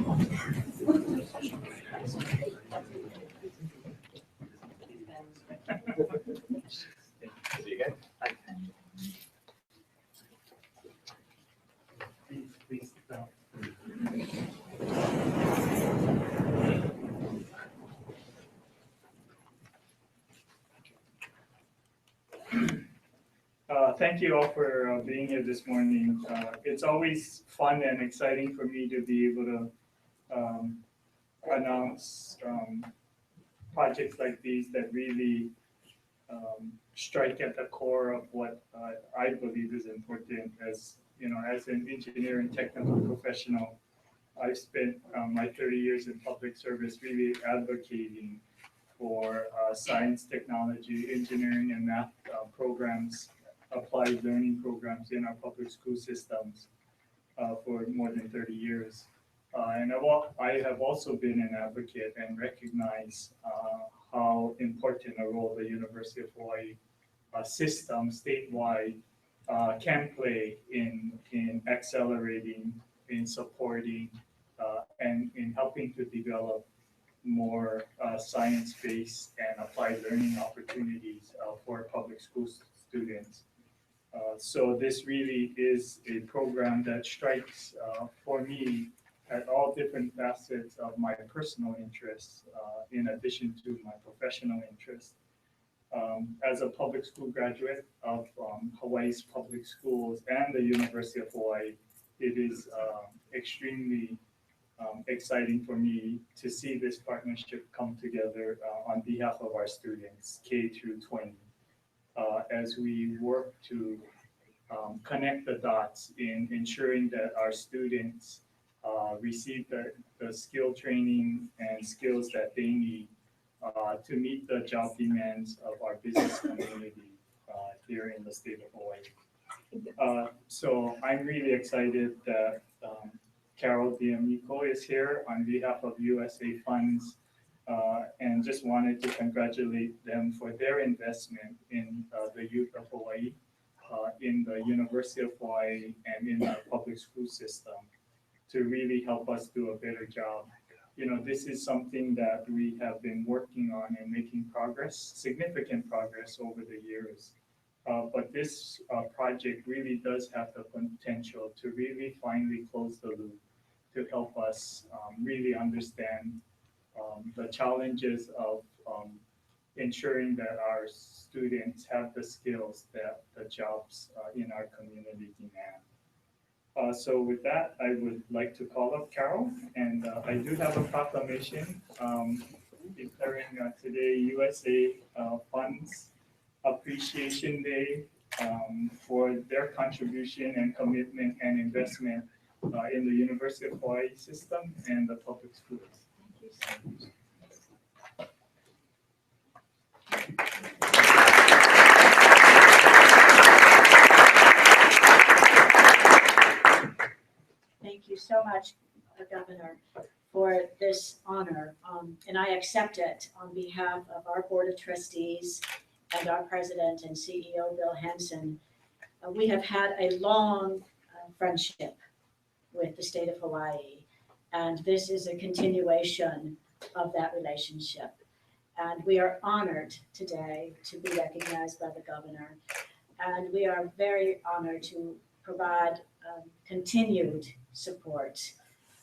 See you again. Please stop. Thank you all for being here this morning. It's always fun and exciting for me to be able to announce projects like these that really strike at the core of what I believe is important. As you know, as an engineer and technical professional, I've spent my 30 years in public service really advocating for science, technology, engineering, and math programs, applied learning programs in our public school systems for more than 30 years. And I have also been an advocate and recognize how important a role the University of Hawaii system statewide can play in accelerating, in supporting, and in helping to develop more science-based and applied learning opportunities for public school students. So this really is a program that strikes for me at all different facets of my personal interests, in addition to my professional interests. As a public school graduate of Hawaii's public schools and the University of Hawaii, it is extremely exciting for me to see this partnership come together on behalf of our students, K through 20, as we work to connect the dots in ensuring that our students receive the skill training and skills that they need to meet the job demands of our business community here in the state of Hawaii. So I'm really excited that Carol D'Amico is here on behalf of USA Funds, and just wanted to congratulate them for their investment in the youth of Hawaii, in the University of Hawaii, and in our public school system to really help us do a better job. You know, this is something that we have been working on and making progress, significant progress over the years. But this project really does have the potential to really finally close the loop, to help us really understand the challenges of ensuring that our students have the skills that the jobs in our community demand. So with that, I would like to call up Carol, and I do have a proclamation declaring today USA Funds Appreciation Day for their contribution and commitment and investment in the University of Hawaii system and the public schools. Thank you. Thank you so much, Governor, for this honor, and I accept it on behalf of our Board of Trustees and our President and CEO, Bill Hansen. We have had a long friendship with the state of Hawaii, and this is a continuation of that relationship. And we are honored today to be recognized by the Governor, and we are very honored to provide continued support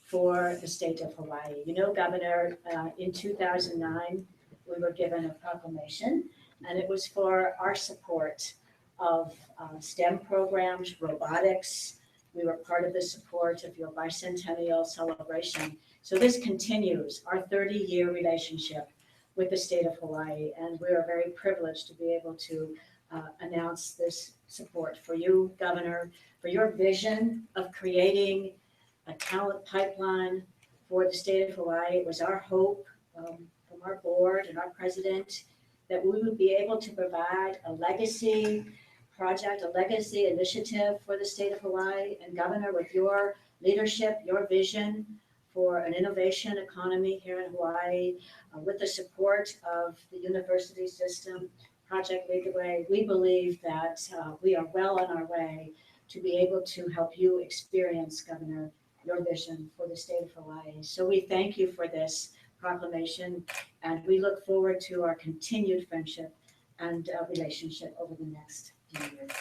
for the state of Hawaii. You know, Governor, in 2009, we were given a proclamation, and it was for our support of STEM programs, robotics. We were part of the support of your bicentennial celebration. So this continues our 30-year relationship with the state of Hawaii, and we are very privileged to be able to announce this support for you, Governor, for your vision of creating a talent pipeline for the state of Hawaii. It was our hope from our board and our president that we would be able to provide a legacy project, a legacy initiative for the state of Hawaii. And Governor, with your leadership, your vision for an innovation economy here in Hawaii, with the support of the university system, Project Lead the Way, we believe that we are well on our way to be able to help you experience, Governor, your vision for the state of Hawaii. So we thank you for this proclamation, and we look forward to our continued friendship and relationship over the next few years.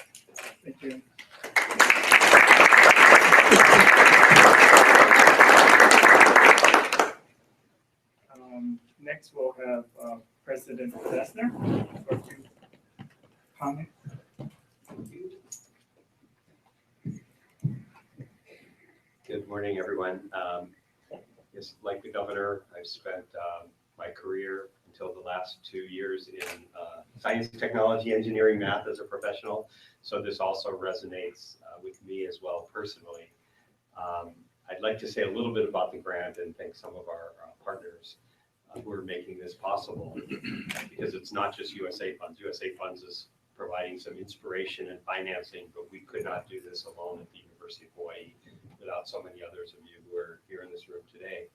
Thank you. Next, we'll have President Lesnar for a few comments. Good morning, everyone. Yes, like the governor, I've spent my career until the last 2 years in science, technology, engineering, math as a professional. So this also resonates with me as well personally. I'd like to say a little bit about the grant and thank some of our partners who are making this possible, because it's not just USA Funds. USA Funds is providing some inspiration and financing, but we could not do this alone at the University of Hawaii without so many others of you who are here in this room today.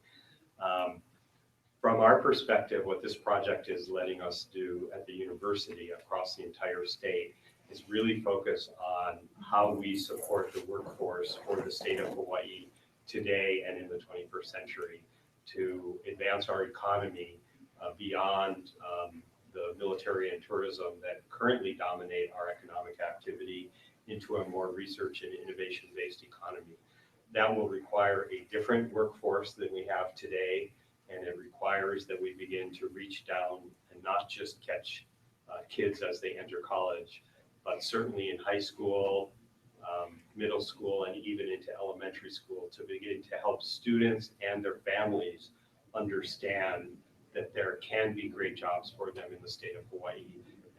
From our perspective, what this project is letting us do at the university across the entire state is really focus on how we support the workforce for the state of Hawaii today and in the 21st century to advance our economy beyond the military and tourism that currently dominate our economic activity into a more research and innovation-based economy. That will require a different workforce than we have today, and it requires that we begin to reach down and not just catch kids as they enter college, but certainly in high school, middle school, and even into elementary school to begin to help students and their families understand that there can be great jobs for them in the state of Hawaii,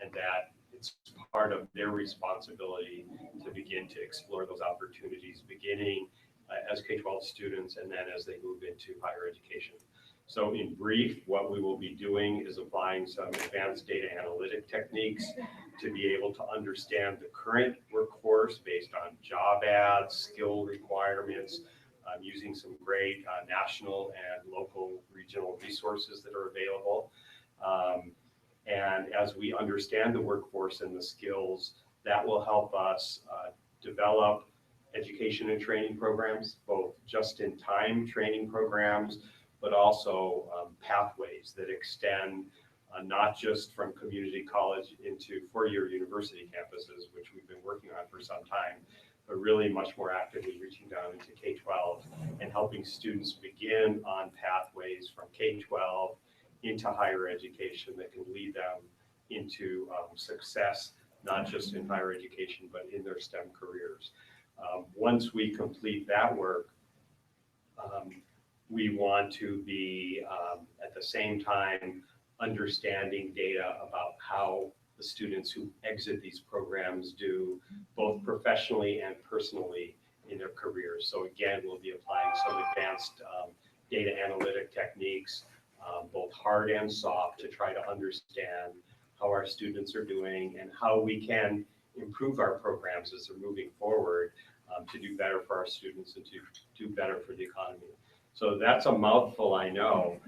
and that it's part of their responsibility to begin to explore those opportunities beginning as K-12 students and then as they move into higher education. So in brief, what we will be doing is applying some advanced data analytic techniques to be able to understand the current workforce based on job ads, skill requirements, using some great national and local regional resources that are available. And as we understand the workforce and the skills, that will help us develop education and training programs, both just-in-time training programs, but also pathways that extend not just from community college into four-year university campuses, which we've been working on for some time, but really much more actively reaching down into K-12 and helping students begin on pathways from K-12 into higher education that can lead them into success, not just in higher education, but in their STEM careers. Once we complete that work, we want to be at the same time understanding data about how the students who exit these programs do both professionally and personally in their careers. So again, we'll be applying some advanced data analytic techniques, both hard and soft, to try to understand how our students are doing and how we can improve our programs as they're moving forward to do better for our students and to do better for the economy. So that's a mouthful, I know,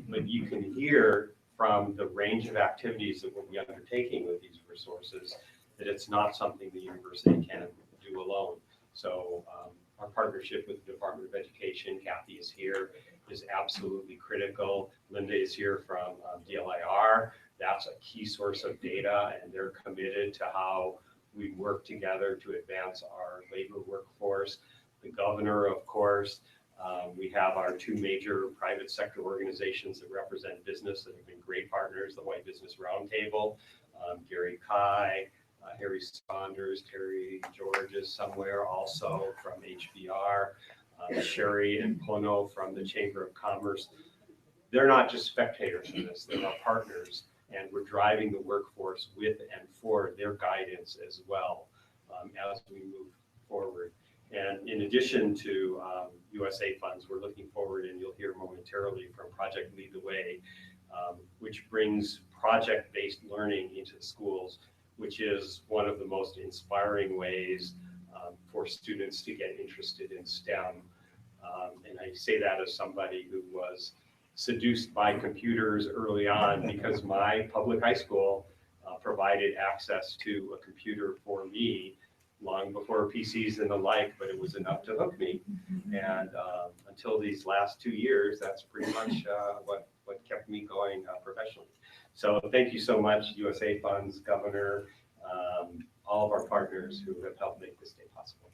but you can hear from the range of activities that we'll be undertaking with these resources that it's not something the university can do alone. So our partnership with the Department of Education, Kathy is here, is absolutely critical. Linda is here from DLIR. That's a key source of data, and they're committed to how we work together to advance our labor workforce. The governor, of course, we have our two major private sector organizations that represent business that have been great partners, the White Business Roundtable, Gary Kai, Harry Saunders, Terry George is somewhere also from HBR, Sherry and Pono from the Chamber of Commerce. They're not just spectators in this, they're our partners, and we're driving the workforce with and for their guidance as well as we move forward. And in addition to USA Funds, we're looking forward, and you'll hear momentarily from Project Lead the Way, which brings project-based learning into the schools, which is one of the most inspiring ways for students to get interested in STEM. And I say that as somebody who was seduced by computers early on because my public high school provided access to a computer for me long before PCs and the like, but it was enough to hook me. And until these last 2 years, that's pretty much what kept me going professionally. So thank you so much, USA Funds, Governor, all of our partners who have helped make this day possible.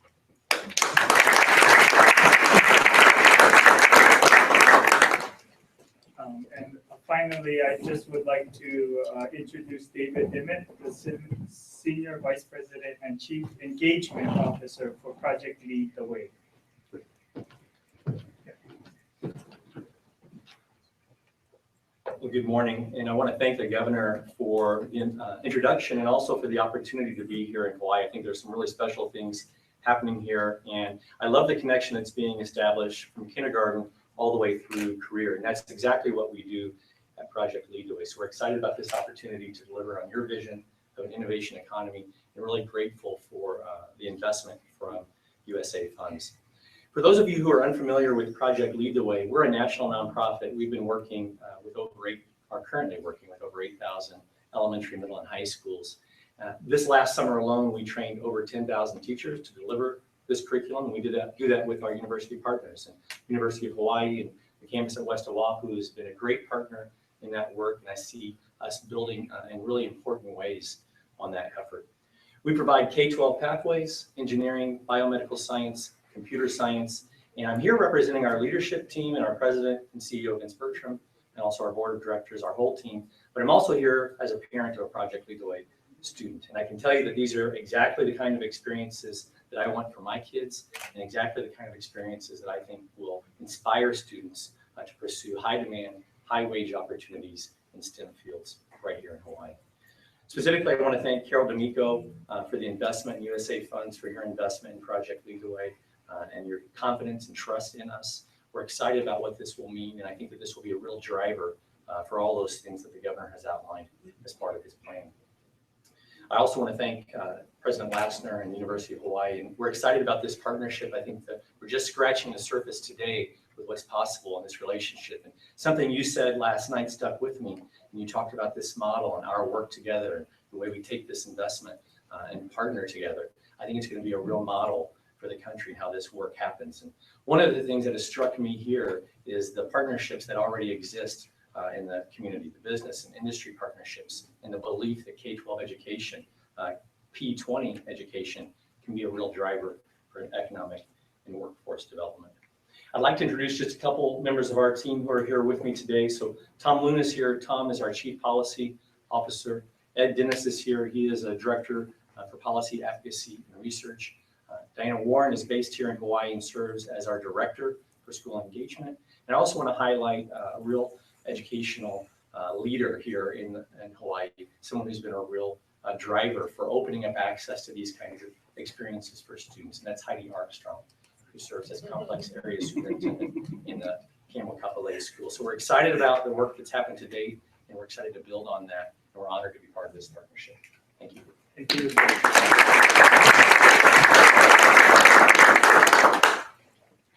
And finally, I just would like to introduce David Dimmitt, the Senior Vice President and Chief Engagement Officer for Project Lead the Way. Well, good morning, and I want to thank the governor for the introduction and also for the opportunity to be here in Hawaii. I think there's some really special things happening here, and I love the connection that's being established from kindergarten all the way through career, and that's exactly what we do at Project Lead the Way. So we're excited about this opportunity to deliver on your vision of an innovation economy, and really grateful for the investment from USA Funds. For those of you who are unfamiliar with Project Lead the Way, we're a national nonprofit. We've been working currently working with over 8,000 elementary, middle, and high schools. This last summer alone, we trained over 10,000 teachers to deliver this curriculum. And we do that with our university partners, and University of Hawaii and the campus at West Oahu has been a great partner in that work. And I see us building in really important ways on that effort. We provide K-12 pathways, engineering, biomedical science, computer science, and I'm here representing our leadership team and our president and CEO, Vince Bertram, and also our board of directors, our whole team. But I'm also here as a parent of a Project Lead the Way student. And I can tell you that these are exactly the kind of experiences that I want for my kids, and exactly the kind of experiences that I think will inspire students to pursue high demand, high wage opportunities in STEM fields right here in Hawaii. Specifically, I want to thank Carol D'Amico for the investment in USA Funds, for your investment in Project Lead the Way, and your confidence and trust in us. We're excited about what this will mean, and I think that this will be a real driver for all those things that the governor has outlined as part of his plan. I also want to thank President Lassner and the University of Hawaii, and we're excited about this partnership. I think that we're just scratching the surface today with what's possible in this relationship. And something you said last night stuck with me, and you talked about this model and our work together, and the way we take this investment and partner together. I think it's going to be a real model for the country, how this work happens. And one of the things that has struck me here is the partnerships that already exist in the community, the business and industry partnerships, and the belief that K-12 education, P20 education, can be a real driver for economic and workforce development. I'd like to introduce just a couple members of our team who are here with me today. So Tom Luna is here. Tom is our Chief Policy Officer. Ed Dennis is here. He is a Director for Policy Advocacy and Research. Diana Warren is based here in Hawaii and serves as our Director for School Engagement. And I also want to highlight a real educational leader here in Hawaii, someone who's been a real driver for opening up access to these kinds of experiences for students, and that's Heidi Armstrong, who serves as Complex Area Superintendent in the Campbell Kapolei School. So we're excited about the work that's happened to date, and we're excited to build on that, and we're honored to be part of this partnership. Thank you. Thank you.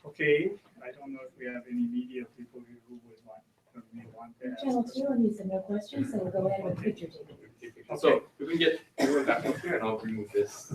Okay, I don't know if we have any media people here who would want to ask. Channel 2 needs some no questions, so we'll go ahead with picture taking. Okay. So we can get everyone back up here and I'll remove this.